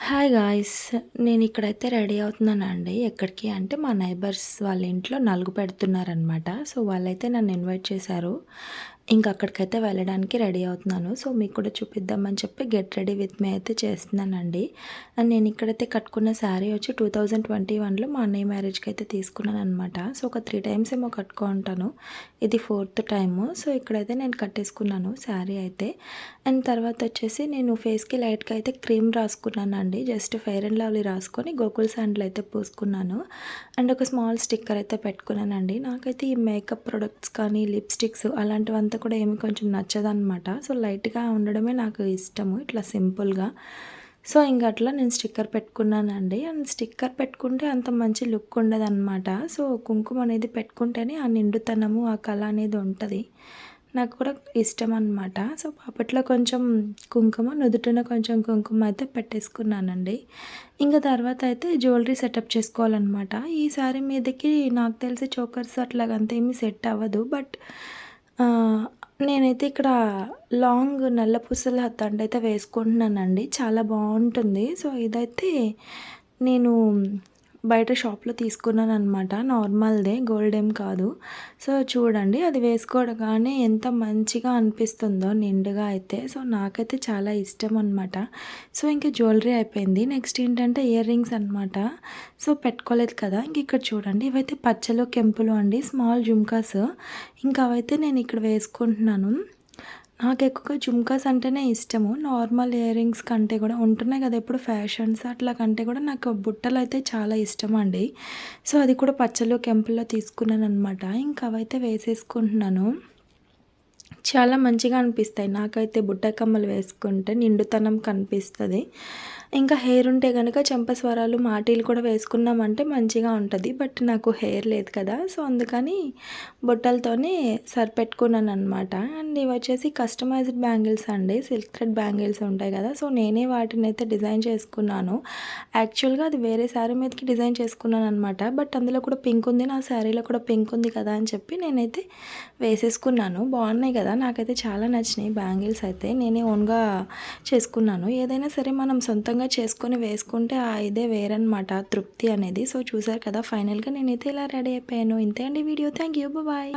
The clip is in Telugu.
Hi guys! నేనిక్కడైతే రెడీ అవుతున్నానండి. ఎక్కడికి అంటే మా నైబర్స్ వాళ్ళ ఇంట్లో నలుగు పెడుతున్నారనమాట. సో, వాళ్ళైతే నన్ను ఇన్వైట్ చేశారు. ఇంక అక్కడికైతే వెళ్ళడానికి రెడీ అవుతున్నాను. సో, మీకు కూడా చూపిద్దామని చెప్పి గెట్ రెడీ విత్ మీ అయితే చేస్తున్నానండి. అండ్ నేనిక్కడైతే కట్టుకున్న శారీ వచ్చి 2021లో మా అన్నయ్య మ్యారేజ్‌కి అయితే తీసుకున్నాననమాట. సో, ఒక 3 టైమ్స్ ఏమో కట్టుకుంటాను. ఇది 4థ్ టైము. సో, ఇక్కడైతే నేను కట్టేసుకున్నాను శారీ అయితే. అండ్ తర్వాత వచ్చేసి నేను ఫేస్‌కి లైట్‌గా అయితే క్రీమ్ రాసుకున్నానండి. జస్ట్ ఫెయిర్ అండ్ లవ్లీ రాసుకొని గోకుల్ శాండిల్ అయితే పూసుకున్నాను. అండ్ ఒక స్మాల్ స్టిక్కర్ అయితే పెట్టుకున్నానండి. నాకైతే ఈ మేకప్ ప్రొడక్ట్స్ కానీ, లిప్‌స్టిక్స్ అలాంటివంతా కూడా ఏమి కొంచెం నచ్చదనమాట. సో, లైట్‌గా ఉండడమే నాకు ఇష్టము ఇట్లా సింపుల్‌గా. సో, ఇంక అట్లా నేను స్టిక్కర్ పెట్టుకున్నానండి. అండ్ స్టిక్కర్ పెట్టుకుంటే అంత మంచి లుక్ ఉండదనమాట. సో, కుంకుమ అనేది పెట్టుకుంటేనే ఆ నిండుతనము, ఆ కళ అనేది ఉంటది. నాకు కూడా ఇష్టమనమాట. సో, పాపట్లో కొంచెం కుంకుమ, నుదుటిన కొంచెం కుంకుమ అయితే పెట్టేసుకున్నానండి. ఇంక తర్వాత అయితే జ్యువెలరీ సెటప్ చేసుకోవాలనమాట. ఈ శారీ మీదకి నాకు తెలిసి చోకర్స్ అట్లాగంత ఏమీ సెట్ అవ్వదు. బట్ నేనైతే ఇక్కడ లాంగ్ నల్ల పూసల దండైతే వేసుకుంటున్నానండి. చాలా బావుంటుంది. సో, ఇదైతే నేను బయట షాప్‌లో తీసుకున్నాననమాట. నార్మల్‌దే గోల్డ్ ఏం కాదు. సో, చూడండి అది వేసుకోగానే ఎంత మంచిగా అనిపిస్తుందో నిండుగా అయితే. సో, నాకైతే చాలా ఇష్టం అనమాట. సో, ఇంక జ్యువెలరీ అయిపోయింది. నెక్స్ట్ ఏంటంటే ఇయర్ రింగ్స్ అనమాట. సో, పెట్టుకోలేదు కదా! ఇంక ఇక్కడ చూడండి ఇవైతే పచ్చలు, కెంపులు అండి. స్మాల్ జుమ్కాస్. ఇంకా అవైతే నేను ఇక్కడ వేసుకుంటున్నాను. నాకెక్కువగా జుమ్కాస్ అంటేనే ఇష్టము. నార్మల్ ఇయర్ రింగ్స్ కంటే కూడా ఉంటున్నాయి కదా! ఇప్పుడు ఫ్యాషన్స్ అట్లా కంటే కూడా నాకు బుట్టలైతే చాలా ఇష్టమండి. సో, అది కూడా పచ్చలు, కెంపుల్లో తీసుకున్నాననమాట. ఇంక అవైతే వేసేసుకుంటున్నాను. చాలా మంచిగా అనిపిస్తాయి. నాకైతే బుట్ట కమ్మలు వేసుకుంటే నిండుతనం కనిపిస్తది. ఇంకా హెయిర్ ఉంటే గనక చెంపస్వరాలు, మాటీలు కూడా వేసుకున్నామంటే మంచిగా ఉంటది. బట్ నాకు హెయిర్ లేదు కదా! సో, అందుకని బుట్టలతోనే సరిపెట్టుకున్నాననమాట. అండ్ ఇవొచ్చేసి కస్టమైజ్డ్ బ్యాంగిల్స్ అండి. సిల్క్ థ్రెడ్ బ్యాంగిల్స్ ఉంటాయి కదా! సో, నేనే వాటినైతే డిజైన్ చేసుకున్నాను. యాక్చువల్‌గా అది వేరే శారీ మీదకి డిజైన్ చేసుకున్నాననమాట. బట్ అందులో కూడా పింక్ ఉంది. నా శారీలో కూడా పింక్ ఉంది కదా! అని చెప్పి నేనైతే వేసేసుకున్నాను. బాగున్నాయి కదా! నాకైతే చాలా నచ్చినాయి బ్యాంగిల్స్ అయితే. నేనే ఓన్‌గా చేసుకున్నాను. ఏదైనా సరే మనం సొంతంగా చేసుకొని వేసుకుంటే ఆ ఇదే వేరనమాట తృప్తి అనేది. సో, చూసారు కదా! ఫైనల్‌గా నేనైతే ఇలా రెడీ అయిపోయాను. ఇంతే అండి వీడియో. Thank you. బాయ్.